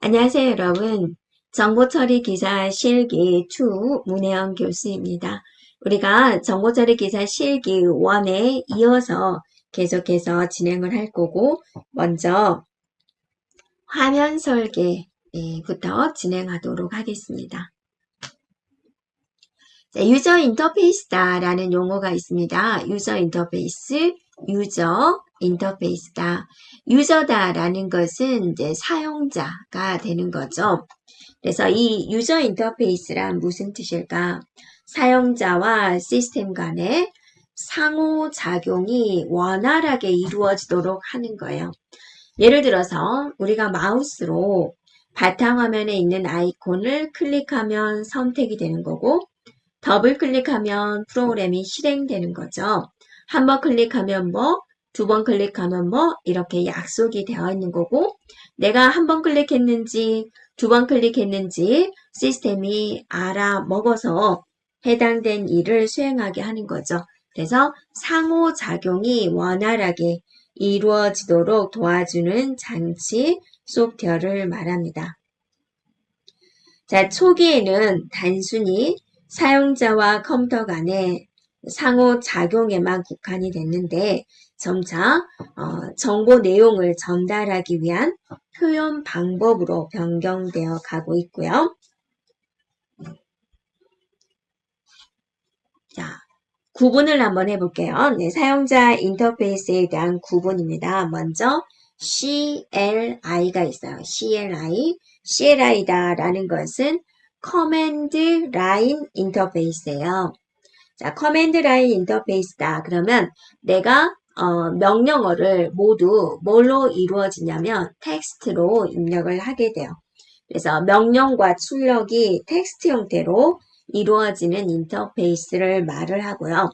안녕하세요, 여러분. 정보처리 기사 실기 2 문혜영 교수입니다. 우리가 정보처리 기사 실기 1에 이어서 계속해서 진행을 할 거고, 먼저 화면 설계부터 진행하도록 하겠습니다. 자, 유저 인터페이스다라는 용어가 있습니다. 유저 인터페이스, 유저 인터페이스다. 유저다라는 것은 이제 사용자가 되는 거죠. 그래서 이 유저 인터페이스란 무슨 뜻일까? 사용자와 시스템 간의 상호작용이 원활하게 이루어지도록 하는 거예요. 예를 들어서 우리가 마우스로 바탕화면에 있는 아이콘을 클릭하면 선택이 되는 거고, 더블 클릭하면 프로그램이 실행되는 거죠. 한 번 클릭하면 뭐, 두 번 클릭하면 뭐, 이렇게 약속이 되어 있는 거고, 내가 한 번 클릭했는지, 두 번 클릭했는지 시스템이 알아먹어서 해당된 일을 수행하게 하는 거죠. 그래서 상호작용이 원활하게 이루어지도록 도와주는 장치, 소프트웨어를 말합니다. 자, 초기에는 단순히 사용자와 컴퓨터 간의 상호작용에만 국한이 됐는데 점차 정보 내용을 전달하기 위한 표현 방법으로 변경되어 가고 있고요. 자, 구분을 한번 해볼게요. 네, 사용자 인터페이스에 대한 구분입니다. 먼저 CLI가 있어요. CLI다라는 것은 커맨드 라인 인터페이스예요. 자, 커맨드 라인 인터페이스다. 그러면 내가 명령어를 모두 뭘로 이루어지냐면 텍스트로 입력을 하게 돼요. 그래서 명령과 출력이 텍스트 형태로 이루어지는 인터페이스를 말을 하고요.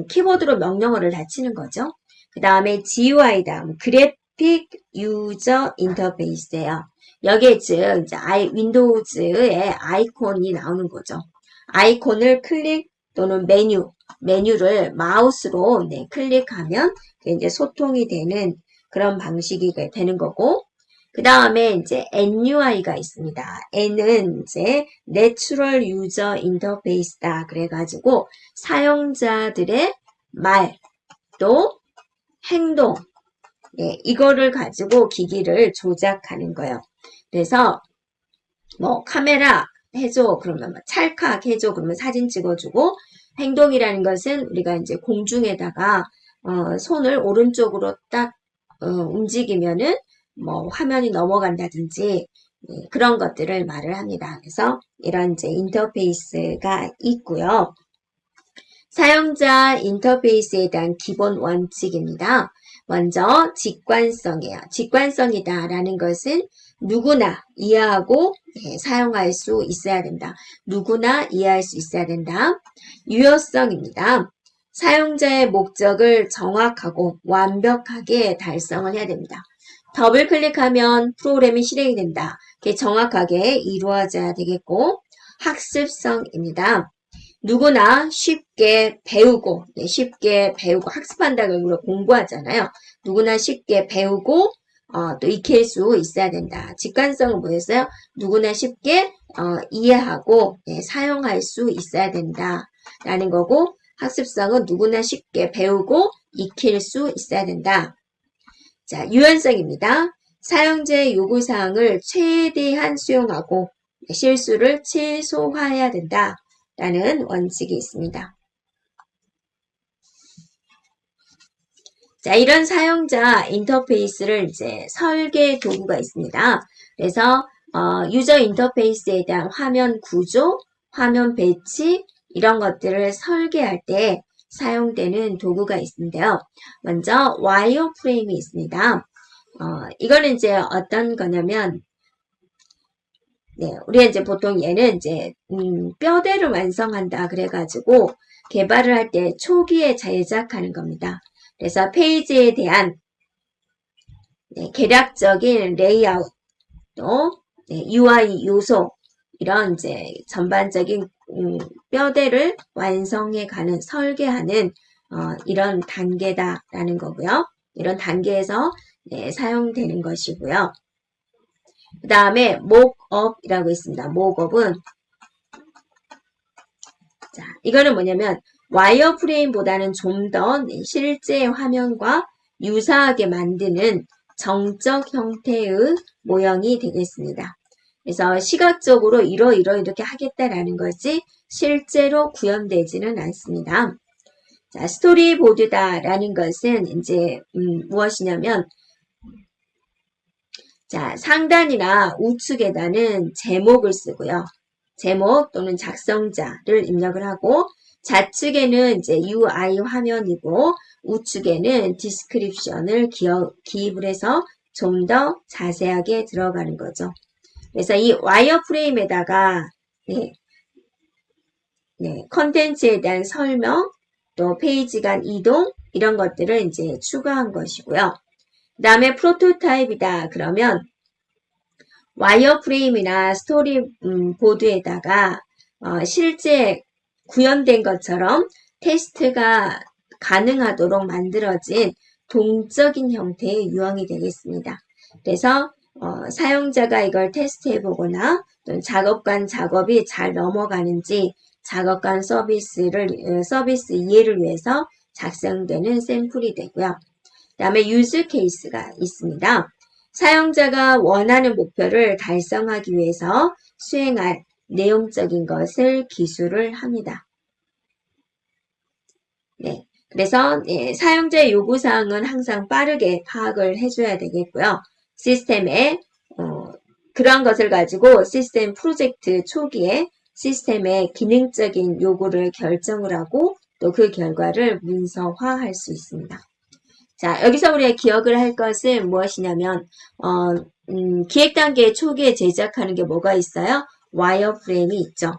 키보드로 명령어를 다 치는 거죠. 그 다음에 GUI다. 그래픽 유저 인터페이스예요. 여기에 즉 이제 윈도우즈의 아이콘이 나오는 거죠. 아이콘을 클릭 또는 메뉴를 마우스로 클릭하면 이제 소통이 되는 그런 방식이 되는 거고, 그 다음에 이제 NUI가 있습니다. N은 이제 Natural User Interface다. 그래가지고 사용자들의 말, 또 행동, 이거를 가지고 기기를 조작하는 거예요. 그래서 뭐 카메라 해줘 그러면 찰칵 해줘 그러면 사진 찍어주고, 행동이라는 것은 우리가 이제 공중에다가 손을 오른쪽으로 딱 움직이면은 뭐 화면이 넘어간다든지 그런 것들을 말을 합니다. 그래서 이런 이제 인터페이스가 있고요. 사용자 인터페이스에 대한 기본 원칙입니다. 먼저 직관성이에요. 직관성이다라는 것은 누구나 이해하고 사용할 수 있어야 된다. 누구나 이해할 수 있어야 된다. 유효성입니다. 사용자의 목적을 정확하고 완벽하게 달성을 해야 됩니다. 더블 클릭하면 프로그램이 실행이 된다. 그게 정확하게 이루어져야 되겠고, 학습성입니다. 누구나 쉽게 배우고 학습한다고 우리가 공부하잖아요. 누구나 쉽게 배우고 또 익힐 수 있어야 된다. 직관성은 뭐였어요? 누구나 쉽게 이해하고 사용할 수 있어야 된다. 라는 거고, 학습성은 누구나 쉽게 배우고 익힐 수 있어야 된다. 자, 유연성입니다. 사용자의 요구사항을 최대한 수용하고 실수를 최소화해야 된다. 라는 원칙이 있습니다. 자, 이런 사용자 인터페이스를 이제 설계 도구가 있습니다. 그래서 유저 인터페이스에 대한 화면 구조, 화면 배치 이런 것들을 설계할 때 사용되는 도구가 있는데요. 먼저 와이어프레임이 있습니다. 이거는 이제 어떤 거냐면 우리가 이제 보통 얘는 이제 뼈대를 완성한다 그래가지고 개발을 할 때 초기에 제작하는 겁니다. 그래서 페이지에 대한 개략적인 레이아웃 또 UI 요소 이런 이제 전반적인 뼈대를 완성해가는 설계하는 이런 단계다라는 거고요. 이런 단계에서 사용되는 것이고요. 그 다음에 mockup이라고 있습니다. mockup은 자, 이거는 뭐냐면 와이어프레임보다는 좀 더 실제 화면과 유사하게 만드는 정적 형태의 모형이 되겠습니다. 그래서 시각적으로 이렇게 하겠다라는 것이 실제로 구현되지는 않습니다. 자, 스토리보드다라는 것은 이제 무엇이냐면 자, 상단이나 우측에다는 제목을 쓰고요. 제목 또는 작성자를 입력을 하고 좌측에는 이제 UI 화면이고 우측에는 디스크립션을 기입을 해서 좀 더 자세하게 들어가는 거죠. 그래서 이 와이어프레임에다가 컨텐츠에 대한 설명, 또 페이지 간 이동 이런 것들을 이제 추가한 것이고요. 그 다음에 프로토타입이다. 그러면 와이어프레임이나 스토리보드에다가 실제 구현된 것처럼 테스트가 가능하도록 만들어진 동적인 형태의 유형이 되겠습니다. 그래서 사용자가 이걸 테스트해보거나 또는 작업 간 작업이 잘 넘어가는지 작업 간 서비스 이해를 위해서 작성되는 샘플이 되고요. 그 다음에 유즈 케이스가 있습니다. 사용자가 원하는 목표를 달성하기 위해서 수행할 내용적인 것을 기술을 합니다. 네. 그래서 사용자의 요구사항은 항상 빠르게 파악을 해줘야 되겠고요. 시스템에 그러한 것을 가지고 시스템 프로젝트 초기에 시스템의 기능적인 요구를 결정을 하고 또 그 결과를 문서화할 수 있습니다. 자, 여기서 우리가 기억을 할 것은 무엇이냐면 기획 단계 초기에 제작하는 게 뭐가 있어요? 와이어프레임이 있죠.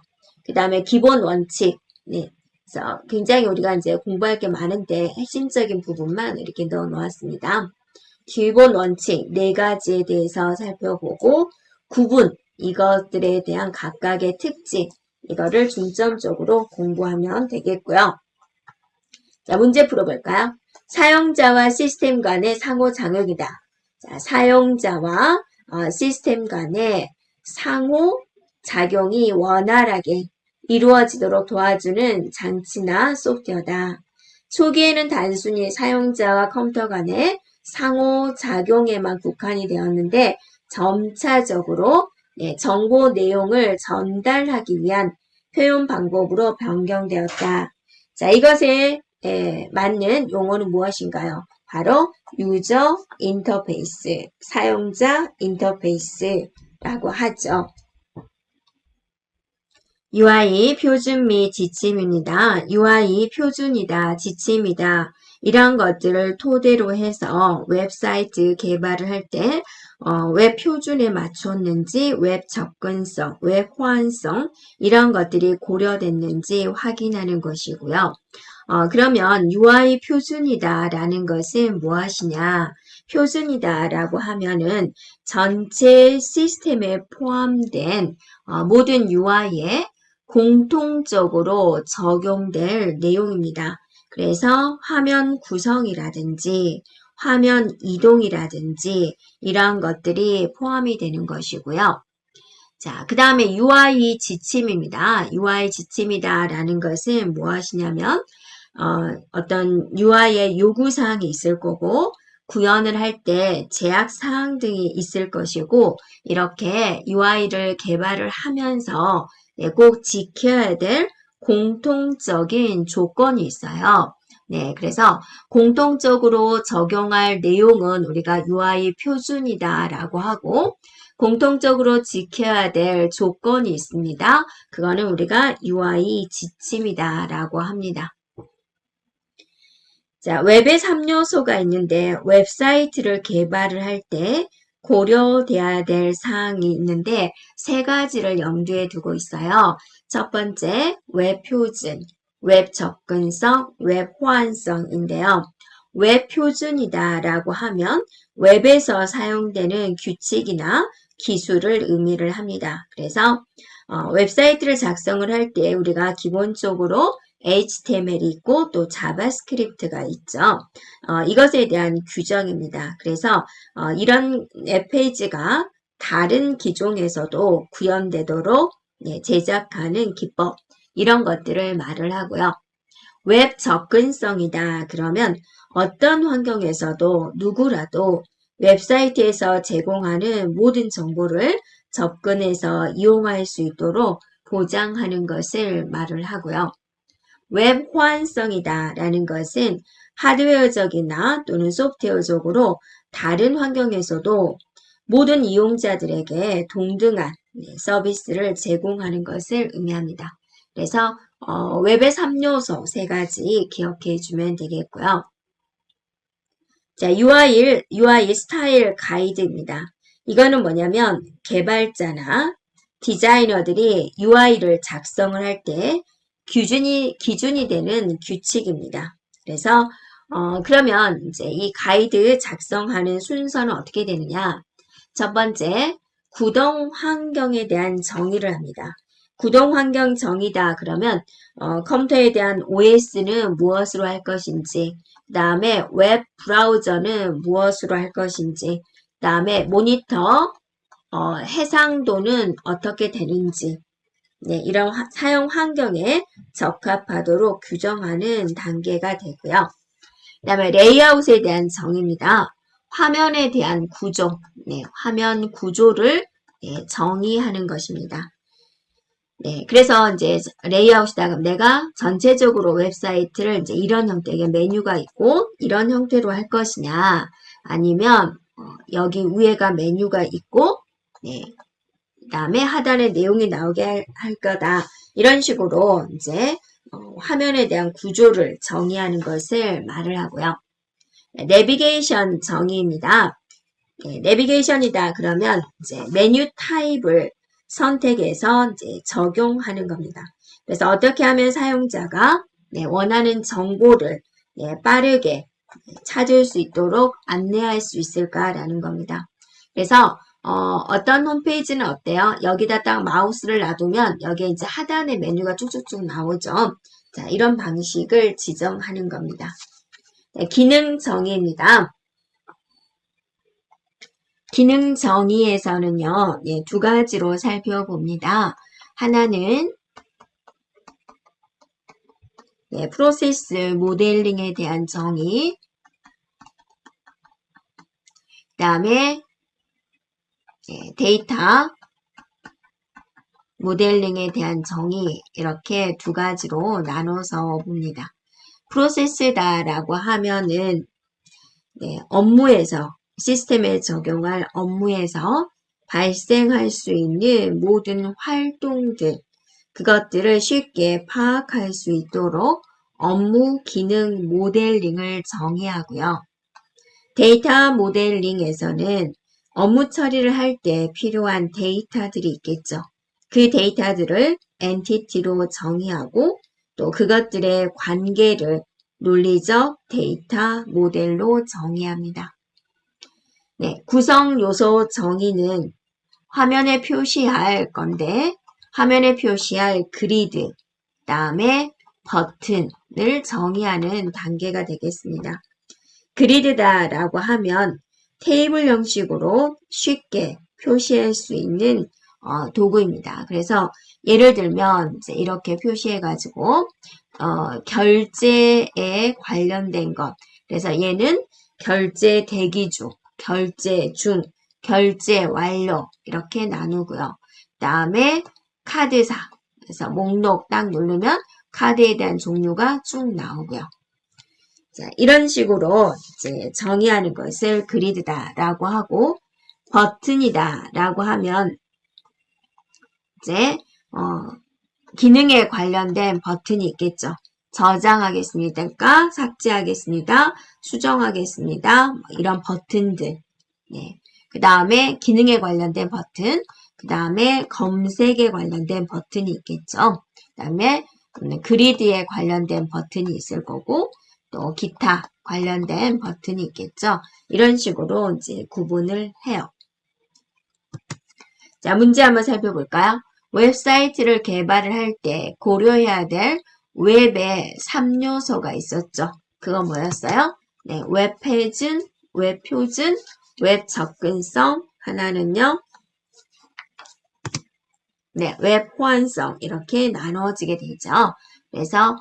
그 다음에 기본 원칙. 네. 그래서 굉장히 우리가 이제 공부할 게 많은데 핵심적인 부분만 이렇게 넣어 놓았습니다. 기본 원칙 4가지에 대해서 살펴보고 구분 이것들에 대한 각각의 특징 이거를 중점적으로 공부하면 되겠고요. 자, 문제 풀어볼까요? 사용자와 시스템 간의 상호작용이다. 자, 사용자와 시스템 간의 상호작용이 원활하게 이루어지도록 도와주는 장치나 소프트웨어다. 초기에는 단순히 사용자와 컴퓨터 간의 상호작용에만 국한이 되었는데 점차적으로 정보 내용을 전달하기 위한 표현 방법으로 변경되었다. 자, 이것에 맞는 용어는 무엇인가요? 바로 유저 인터페이스, 사용자 인터페이스라고 하죠. UI 표준 및 지침입니다. UI 표준이다, 지침이다. 이런 것들을 토대로 해서 웹사이트 개발을 할 때 웹 표준에 맞췄는지, 웹 접근성, 웹 호환성 이런 것들이 고려됐는지 확인하는 것이고요. 그러면 UI 표준이다라는 것은 무엇이냐? 표준이다라고 하면은 전체 시스템에 포함된 모든 UI에 공통적으로 적용될 내용입니다. 그래서 화면 구성이라든지 화면 이동이라든지 이런 것들이 포함이 되는 것이고요. 자, 그 다음에 UI 지침입니다. UI 지침이다라는 것은 무엇이냐면 어떤 UI의 요구사항이 있을 거고 구현을 할 때 제약사항 등이 있을 것이고 이렇게 UI를 개발을 하면서 꼭 지켜야 될 공통적인 조건이 있어요. 네, 그래서 공통적으로 적용할 내용은 우리가 UI 표준이다라고 하고 공통적으로 지켜야 될 조건이 있습니다. 그거는 우리가 UI 지침이다라고 합니다. 자, 웹에 3요소가 있는데 웹사이트를 개발을 할 때 고려돼야 될 사항이 있는데 3가지를 염두에 두고 있어요. 첫 번째, 웹 표준, 웹 접근성, 웹 호환성인데요. 웹 표준이다라고 하면 웹에서 사용되는 규칙이나 기술을 의미를 합니다. 그래서 웹사이트를 작성을 할 때 우리가 기본적으로 HTML이 있고 또 자바스크립트가 있죠. 이것에 대한 규정입니다. 그래서 이런 웹페이지가 다른 기종에서도 구현되도록 제작하는 기법, 이런 것들을 말을 하고요. 웹 접근성이다. 그러면 어떤 환경에서도 누구라도 웹사이트에서 제공하는 모든 정보를 접근해서 이용할 수 있도록 보장하는 것을 말을 하고요. 웹 호환성이다 라는 것은 하드웨어적이나 또는 소프트웨어적으로 다른 환경에서도 모든 이용자들에게 동등한 서비스를 제공하는 것을 의미합니다. 그래서 웹의 3요소 3가지 기억해 주면 되겠고요. 자, UI 스타일 가이드입니다. 이거는 뭐냐면 개발자나 디자이너들이 UI를 작성을 할 때 기준이 되는 규칙입니다. 그래서 그러면 이제 이 가이드 작성하는 순서는 어떻게 되느냐? 첫 번째, 구동 환경에 대한 정의를 합니다. 구동 환경 정의다 그러면 컴퓨터에 대한 OS는 무엇으로 할 것인지, 그 다음에 웹 브라우저는 무엇으로 할 것인지, 그 다음에 모니터 해상도는 어떻게 되는지, 이런 사용 환경에 적합하도록 규정하는 단계가 되고요. 그 다음에 레이아웃에 대한 정의입니다. 화면에 대한 구조, 화면 구조를 정의하는 것입니다. 그래서 이제 레이아웃이다. 그럼 내가 전체적으로 웹사이트를 이제 이런 형태의 메뉴가 있고 이런 형태로 할 것이냐, 아니면 여기 위에가 메뉴가 있고, 그 다음에 하단에 내용이 나오게 할 거다. 이런 식으로 이제 화면에 대한 구조를 정의하는 것을 말을 하고요. 내비게이션 정의입니다. 내비게이션이다 그러면 이제 메뉴 타입을 선택해서 이제 적용하는 겁니다. 그래서 어떻게 하면 사용자가 원하는 정보를 빠르게 찾을 수 있도록 안내할 수 있을까라는 겁니다. 그래서 어떤 홈페이지는 어때요? 여기다 딱 마우스를 놔두면 여기에 이제 하단에 메뉴가 쭉쭉쭉 나오죠. 자, 이런 방식을 지정하는 겁니다. 기능 정의입니다. 기능 정의에서는요, 2가지로 살펴봅니다. 하나는 프로세스 모델링에 대한 정의, 그 다음에 데이터 모델링에 대한 정의, 이렇게 2가지로 나눠서 봅니다. 프로세스다라고 하면은 업무에서, 시스템에 적용할 업무에서 발생할 수 있는 모든 활동들, 그것들을 쉽게 파악할 수 있도록 업무 기능 모델링을 정의하고요. 데이터 모델링에서는 업무 처리를 할 때 필요한 데이터들이 있겠죠. 그 데이터들을 엔티티로 정의하고 또 그것들의 관계를 논리적 데이터 모델로 정의합니다. 구성 요소 정의는 화면에 표시할 건데 화면에 표시할 그리드, 다음에 버튼을 정의하는 단계가 되겠습니다. 그리드다라고 하면 테이블 형식으로 쉽게 표시할 수 있는 도구입니다. 그래서 예를 들면 이제 이렇게 표시해가지고 결제에 관련된 것, 그래서 얘는 결제 대기 중, 결제 중, 결제 완료 이렇게 나누고요. 그 다음에 카드사, 그래서 목록 딱 누르면 카드에 대한 종류가 쭉 나오고요. 자, 이런 식으로 이제 정의하는 것을 그리드다라고 하고, 버튼이다라고 하면 이제 기능에 관련된 버튼이 있겠죠. 저장하겠습니까? 삭제하겠습니다. 수정하겠습니다. 이런 버튼들. 그 다음에 기능에 관련된 버튼, 그 다음에 검색에 관련된 버튼이 있겠죠. 그 다음에 그리드에 관련된 버튼이 있을 거고, 또 기타 관련된 버튼이 있겠죠. 이런 식으로 이제 구분을 해요. 자, 문제 한번 살펴볼까요? 웹사이트를 개발을 할 때 고려해야 될 웹의 3요소가 있었죠. 그건 뭐였어요? 웹 표준, 웹 접근성, 하나는요, 네, 웹 호환성 이렇게 나눠지게 되죠. 그래서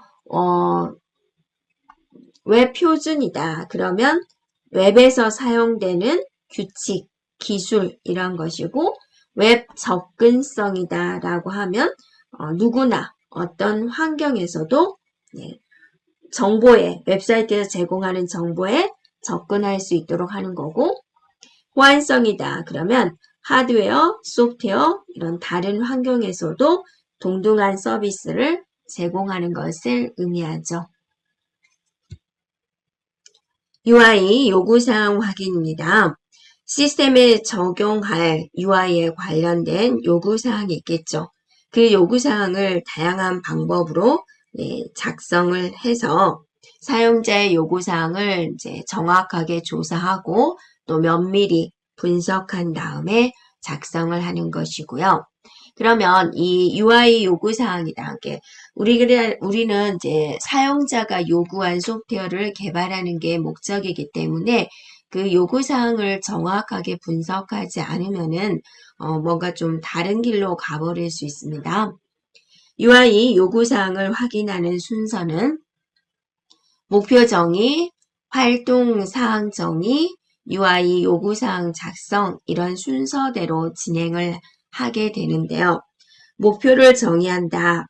웹 표준이다. 그러면 웹에서 사용되는 규칙, 기술 이런 것이고 웹 접근성이다 라고 하면 누구나 어떤 환경에서도 네, 정보에 웹사이트에서 제공하는 정보에 접근할 수 있도록 하는 거고 호환성이다. 그러면 하드웨어, 소프트웨어 이런 다른 환경에서도 동등한 서비스를 제공하는 것을 의미하죠. UI 요구사항 확인입니다. 시스템에 적용할 UI에 관련된 요구사항이 있겠죠. 그 요구사항을 다양한 방법으로 작성을 해서 사용자의 요구사항을 이제 정확하게 조사하고 또 면밀히 분석한 다음에 작성을 하는 것이고요. 그러면 이 UI 요구사항이다. 우리는 이제 사용자가 요구한 소프트웨어를 개발하는 게 목적이기 때문에 그 요구사항을 정확하게 분석하지 않으면은 뭔가 좀 다른 길로 가버릴 수 있습니다. UI 요구사항을 확인하는 순서는 목표 정의, 활동 사항 정의, UI 요구사항 작성 이런 순서대로 진행을 하게 되는데요. 목표를 정의한다.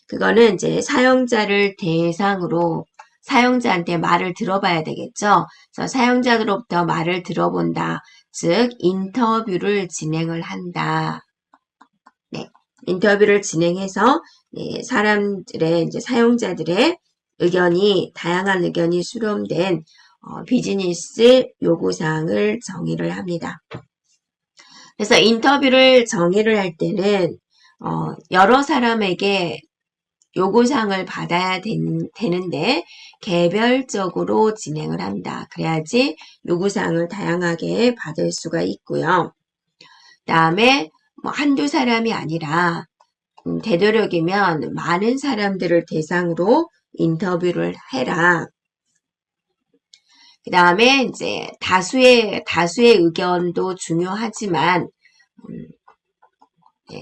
그거는 이제 사용자를 대상으로 사용자한테 말을 들어봐야 되겠죠. 그래서 사용자로부터 말을 들어본다. 즉 인터뷰를 진행을 한다. 네, 인터뷰를 진행해서 사람들의 이제 사용자들의 다양한 의견이 수렴된 비즈니스 요구사항을 정의를 합니다. 그래서 인터뷰를 정의를 할 때는 여러 사람에게 요구사항을 받아야 되는데 개별적으로 진행을 한다. 그래야지 요구사항을 다양하게 받을 수가 있고요. 그 다음에 한두 사람이 아니라 되도록이면 많은 사람들을 대상으로 인터뷰를 해라. 그 다음에 이제 다수의 의견도 중요하지만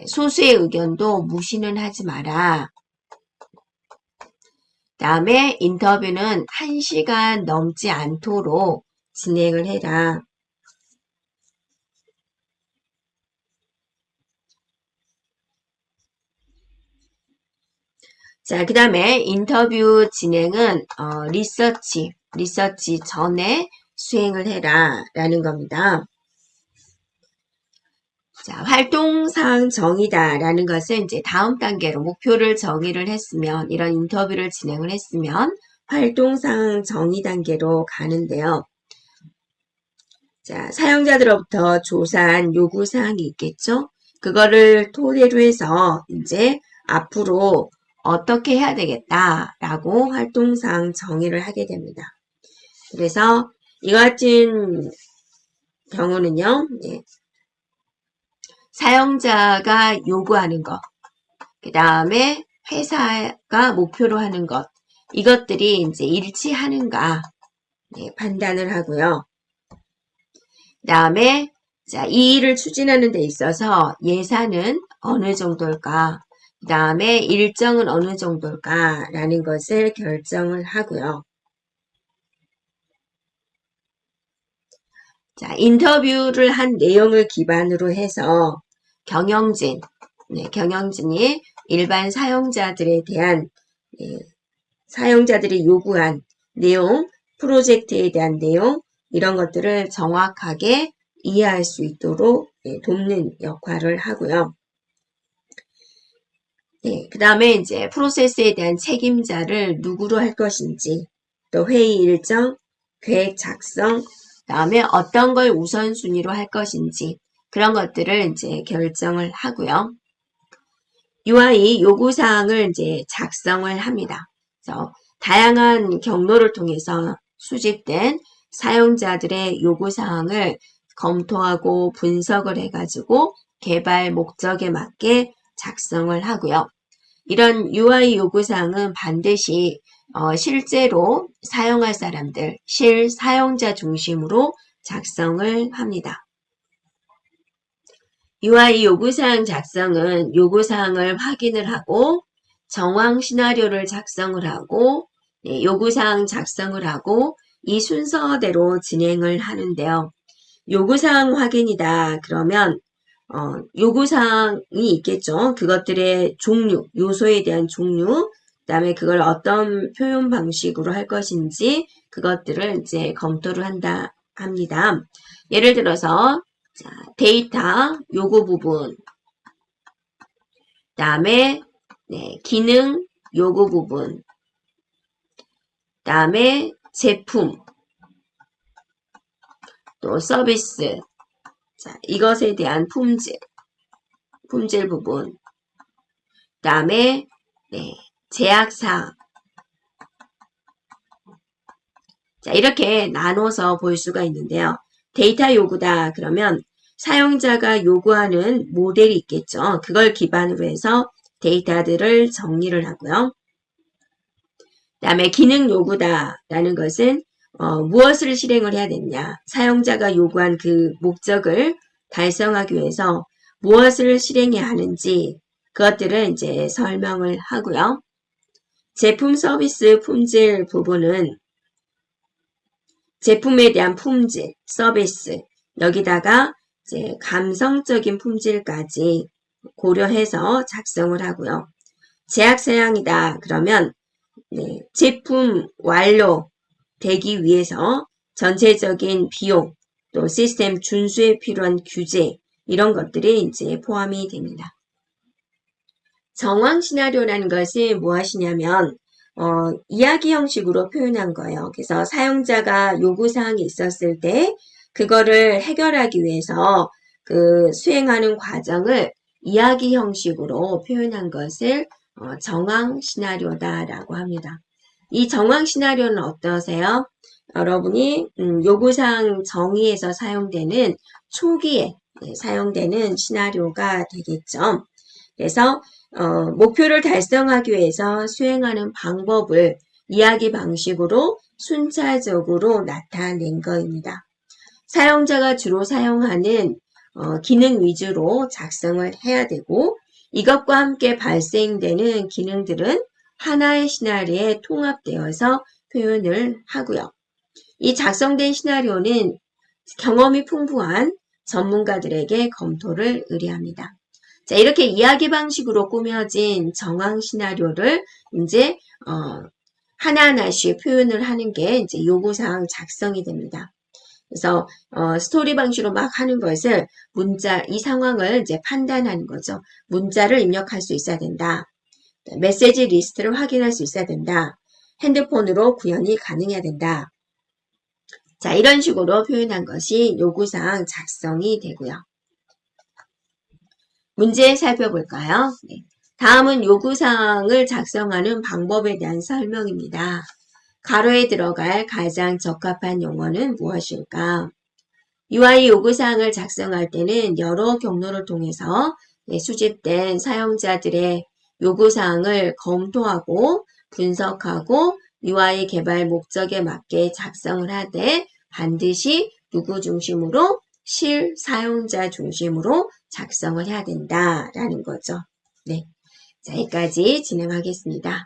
소수의 의견도 무시는 하지 마라. 그 다음에 인터뷰는 1시간 넘지 않도록 진행을 해라. 자, 그 다음에 인터뷰 진행은 리서치 전에 수행을 해라 라는 겁니다. 자, 활동사항 정의다 라는 것은 이제 다음 단계로 목표를 정의를 했으면 이런 인터뷰를 진행을 했으면 활동사항 정의 단계로 가는데요. 자, 사용자들로부터 조사한 요구사항이 있겠죠? 그거를 토대로 해서 이제 앞으로 어떻게 해야 되겠다라고 활동사항 정의를 하게 됩니다. 그래서 이 같은 경우는요, 사용자가 요구하는 것, 그 다음에 회사가 목표로 하는 것, 이것들이 이제 일치하는가 판단을 하고요. 그 다음에 이 일을 추진하는 데 있어서 예산은 어느 정도일까? 그 다음에 일정은 어느 정도일까? 라는 것을 결정을 하고요. 자, 인터뷰를 한 내용을 기반으로 해서 경영진이 일반 사용자들에 대한 사용자들이 요구한 내용, 프로젝트에 대한 내용 이런 것들을 정확하게 이해할 수 있도록 돕는 역할을 하고요. 그 다음에 이제 프로세스에 대한 책임자를 누구로 할 것인지, 또 회의 일정, 계획 작성, 다음에 어떤 걸 우선순위로 할 것인지 그런 것들을 이제 결정을 하고요. UI 요구사항을 이제 작성을 합니다. 그래서 다양한 경로를 통해서 수집된 사용자들의 요구사항을 검토하고 분석을 해가지고 개발 목적에 맞게 작성을 하고요. 이런 UI 요구사항은 반드시 실제로 사용할 사람들, 실사용자 중심으로 작성을 합니다. UI 요구사항 작성은 요구사항을 확인을 하고 정황 시나리오를 작성을 하고 요구사항 작성을 하고 이 순서대로 진행을 하는데요. 요구사항 확인이다. 그러면 요구사항이 있겠죠. 그것들의 종류, 요소에 대한 종류, 그다음에 그걸 어떤 표현 방식으로 할 것인지 그것들을 이제 검토를 합니다. 예를 들어서 자, 데이터 요구 부분, 그다음에 기능 요구 부분, 그다음에 제품, 또 서비스, 자, 이것에 대한 품질 부분, 그다음에 제약사항. 자, 이렇게 나눠서 볼 수가 있는데요. 데이터 요구다. 그러면 사용자가 요구하는 모델이 있겠죠. 그걸 기반으로 해서 데이터들을 정리를 하고요. 그 다음에 기능 요구다라는 것은 무엇을 실행을 해야 되느냐. 사용자가 요구한 그 목적을 달성하기 위해서 무엇을 실행해야 하는지 그것들을 이제 설명을 하고요. 제품 서비스 품질 부분은 제품에 대한 품질, 서비스, 여기다가 이제 감성적인 품질까지 고려해서 작성을 하고요. 제약사항이다. 그러면 제품 완료되기 위해서 전체적인 비용, 또 시스템 준수에 필요한 규제, 이런 것들이 이제 포함이 됩니다. 정황 시나리오라는 것이 무엇이냐면 이야기 형식으로 표현한 거예요. 그래서 사용자가 요구사항이 있었을 때 그거를 해결하기 위해서 그 수행하는 과정을 이야기 형식으로 표현한 것을 정황 시나리오다라고 합니다. 이 정황 시나리오는 어떠세요? 여러분이 요구사항 정의에서 사용되는 초기에 사용되는 시나리오가 되겠죠. 그래서 목표를 달성하기 위해서 수행하는 방법을 이야기 방식으로 순차적으로 나타낸 것입니다. 사용자가 주로 사용하는 기능 위주로 작성을 해야 되고 이것과 함께 발생되는 기능들은 하나의 시나리오에 통합되어서 표현을 하고요. 이 작성된 시나리오는 경험이 풍부한 전문가들에게 검토를 의뢰합니다. 자, 이렇게 이야기 방식으로 꾸며진 정황 시나리오를 이제 하나하나씩 표현을 하는 게 이제 요구사항 작성이 됩니다. 그래서 스토리 방식으로 막 하는 것을 이 상황을 이제 판단하는 거죠. 문자를 입력할 수 있어야 된다. 메시지 리스트를 확인할 수 있어야 된다. 핸드폰으로 구현이 가능해야 된다. 자, 이런 식으로 표현한 것이 요구사항 작성이 되고요. 문제 살펴볼까요? 다음은 요구사항을 작성하는 방법에 대한 설명입니다. 가로에 들어갈 가장 적합한 용어는 무엇일까? UI 요구사항을 작성할 때는 여러 경로를 통해서 수집된 사용자들의 요구사항을 검토하고 분석하고 UI 개발 목적에 맞게 작성을 하되 반드시 누구 중심으로? 실사용자 중심으로 작성을 해야 된다라는 거죠. 네. 자, 여기까지 진행하겠습니다.